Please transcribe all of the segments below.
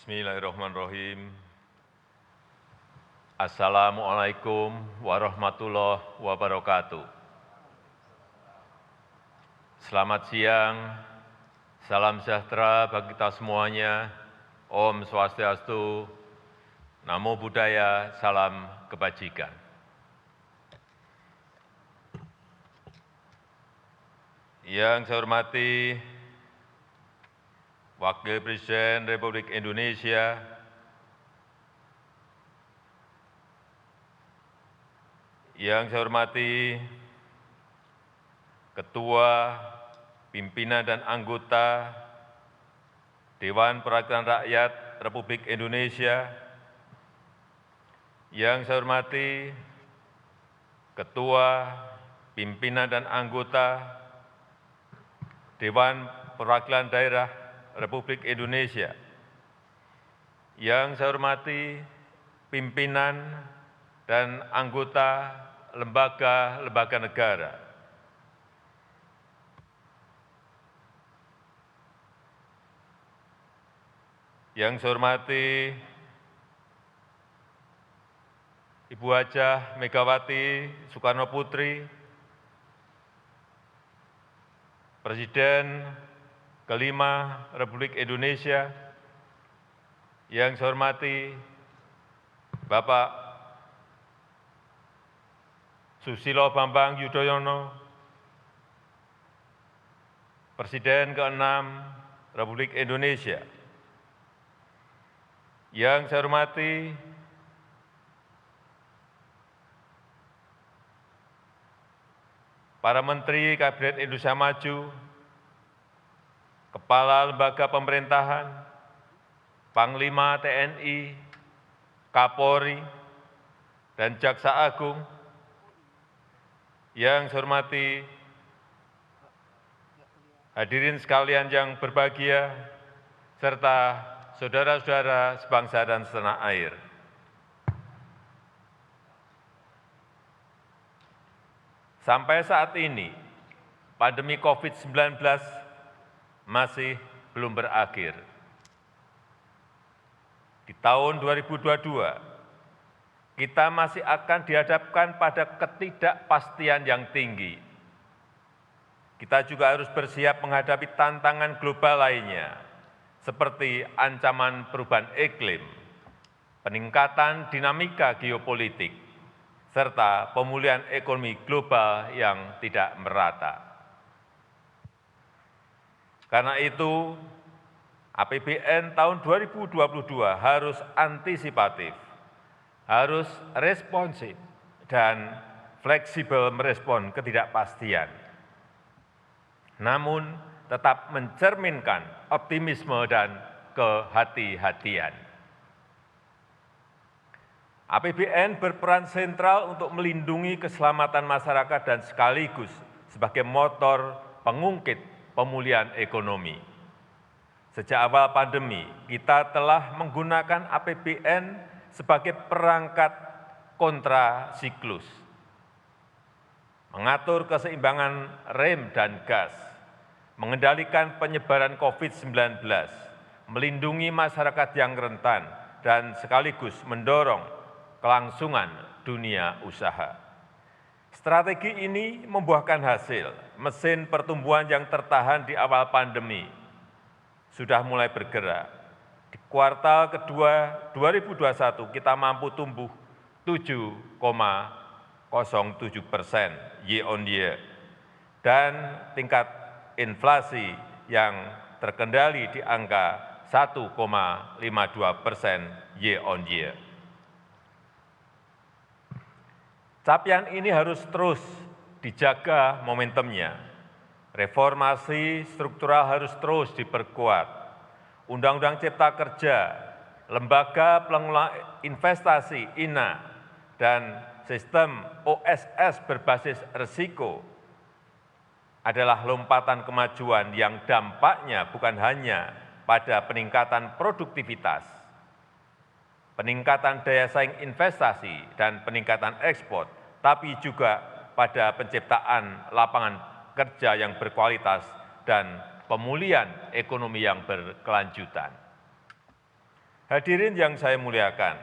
Bismillahirrahmanirrahim. Assalamualaikum warahmatullahi wabarakatuh. Selamat siang, salam sejahtera bagi kita semuanya. Om Swastiastu, Namo Buddhaya, salam kebajikan. Yang saya hormati Wakil Presiden Republik Indonesia, yang saya hormati Ketua, Pimpinan dan Anggota Dewan Perwakilan Rakyat Republik Indonesia, yang saya hormati Ketua, Pimpinan dan Anggota Dewan Perwakilan Daerah Republik Indonesia, yang saya hormati pimpinan dan anggota lembaga-lembaga negara, yang saya hormati Ibu Hajah Megawati Soekarno Putri, Presiden kelima Republik Indonesia, yang saya hormati Bapak Susilo Bambang Yudhoyono, Presiden ke-6 Republik Indonesia, yang saya hormati para Menteri Kabinet Indonesia Maju, Kepala Lembaga Pemerintahan, Panglima TNI, Kapolri, dan Jaksa Agung, yang saya hormati hadirin sekalian yang berbahagia, serta saudara-saudara sebangsa dan setanah air. Sampai saat ini, pandemi COVID-19 masih belum berakhir. Di tahun 2022, kita masih akan dihadapkan pada ketidakpastian yang tinggi. Kita juga harus bersiap menghadapi tantangan global lainnya, seperti ancaman perubahan iklim, peningkatan dinamika geopolitik, serta pemulihan ekonomi global yang tidak merata. Karena itu, APBN tahun 2022 harus antisipatif, harus responsif, dan fleksibel merespon ketidakpastian. Namun, tetap mencerminkan optimisme dan kehati-hatian. APBN berperan sentral untuk melindungi keselamatan masyarakat dan sekaligus sebagai motor pengungkit pemulihan ekonomi. Sejak awal pandemi, kita telah menggunakan APBN sebagai perangkat kontrasiklus, mengatur keseimbangan rem dan gas, mengendalikan penyebaran COVID-19, melindungi masyarakat yang rentan, dan sekaligus mendorong kelangsungan dunia usaha. Strategi ini membuahkan hasil. Mesin pertumbuhan yang tertahan di awal pandemi sudah mulai bergerak. Di kuartal kedua 2021 kita mampu tumbuh 7,07% year on year dan tingkat inflasi yang terkendali di angka 1,52% year on year. Capaian ini harus terus dijaga momentumnya. Reformasi struktural harus terus diperkuat. Undang-Undang Cipta Kerja, Lembaga Pengelola Investasi (INA), dan sistem OSS berbasis risiko adalah lompatan kemajuan yang dampaknya bukan hanya pada peningkatan produktivitas, peningkatan daya saing investasi, dan peningkatan ekspor, tapi juga pada penciptaan lapangan kerja yang berkualitas dan pemulihan ekonomi yang berkelanjutan. Hadirin yang saya muliakan,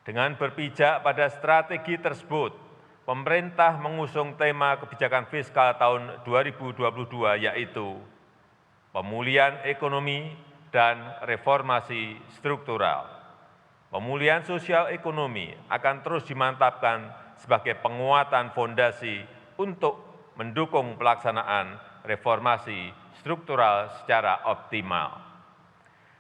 dengan berpijak pada strategi tersebut, pemerintah mengusung tema kebijakan fiskal tahun 2022 yaitu pemulihan ekonomi dan reformasi struktural. Pemulihan sosial ekonomi akan terus dimantapkan sebagai penguatan fondasi untuk mendukung pelaksanaan reformasi struktural secara optimal.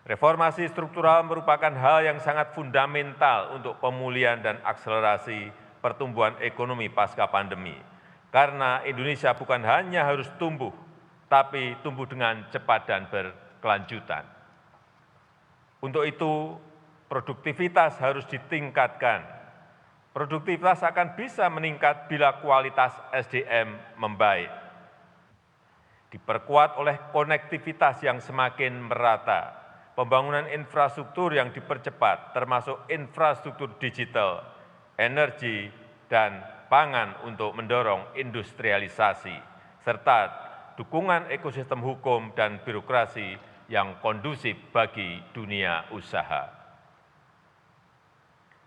Reformasi struktural merupakan hal yang sangat fundamental untuk pemulihan dan akselerasi pertumbuhan ekonomi pasca pandemi. Karena Indonesia bukan hanya harus tumbuh, tapi tumbuh dengan cepat dan berkelanjutan. Untuk itu, produktivitas harus ditingkatkan. Produktivitas akan bisa meningkat bila kualitas SDM membaik. Diperkuat oleh konektivitas yang semakin merata, pembangunan infrastruktur yang dipercepat, termasuk infrastruktur digital, energi, dan pangan untuk mendorong industrialisasi, serta dukungan ekosistem hukum dan birokrasi yang kondusif bagi dunia usaha.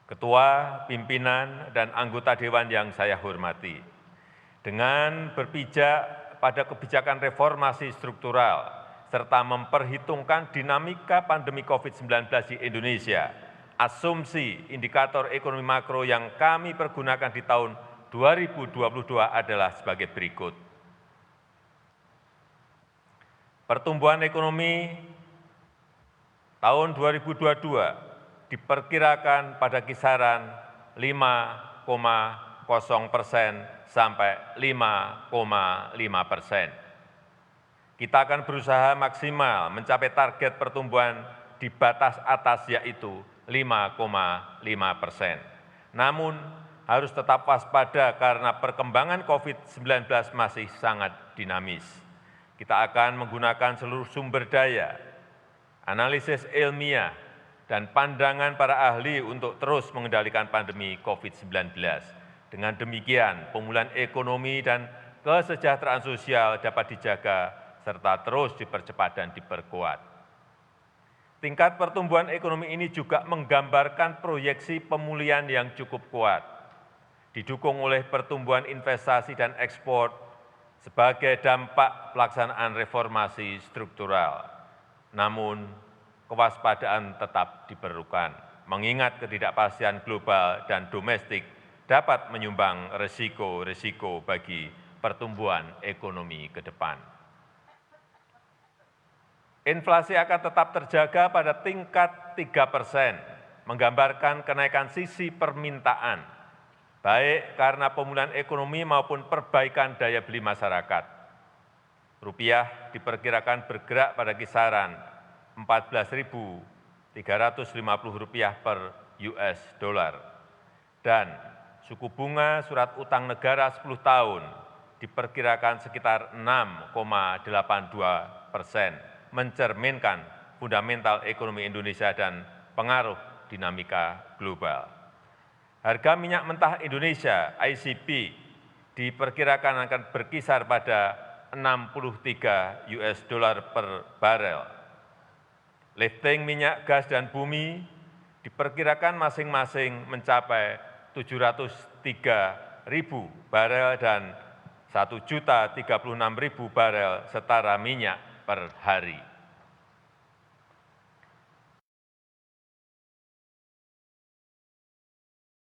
Ketua, pimpinan, dan anggota Dewan yang saya hormati, dengan berpijak pada kebijakan reformasi struktural, serta memperhitungkan dinamika pandemi COVID-19 di Indonesia, asumsi indikator ekonomi makro yang kami pergunakan di tahun 2022 adalah sebagai berikut. Pertumbuhan ekonomi tahun 2022 diperkirakan pada kisaran 5,0% sampai 5,5%. Kita akan berusaha maksimal mencapai target pertumbuhan di batas atas yaitu 5,5%. Namun harus tetap waspada karena perkembangan COVID-19 masih sangat dinamis. Kita akan menggunakan seluruh sumber daya, analisis ilmiah, dan pandangan para ahli untuk terus mengendalikan pandemi COVID-19. Dengan demikian, pemulihan ekonomi dan kesejahteraan sosial dapat dijaga serta terus dipercepat dan diperkuat. Tingkat pertumbuhan ekonomi ini juga menggambarkan proyeksi pemulihan yang cukup kuat, didukung oleh pertumbuhan investasi dan ekspor sebagai dampak pelaksanaan reformasi struktural. Namun, kewaspadaan tetap diperlukan, mengingat ketidakpastian global dan domestik dapat menyumbang risiko-risiko bagi pertumbuhan ekonomi ke depan. Inflasi akan tetap terjaga pada tingkat 3%, menggambarkan kenaikan sisi permintaan, baik karena pemulihan ekonomi maupun perbaikan daya beli masyarakat. Rupiah diperkirakan bergerak pada kisaran Rp14.350 per US dollar. Dan suku bunga surat utang negara 10 tahun diperkirakan sekitar 6,82%, mencerminkan fundamental ekonomi Indonesia dan pengaruh dinamika global. Harga minyak mentah Indonesia (ICP) diperkirakan akan berkisar pada 63 US dollar per barel. Lifting minyak, gas, dan bumi diperkirakan masing-masing mencapai 703.000 barel dan 1.036.000 barel setara minyak per hari.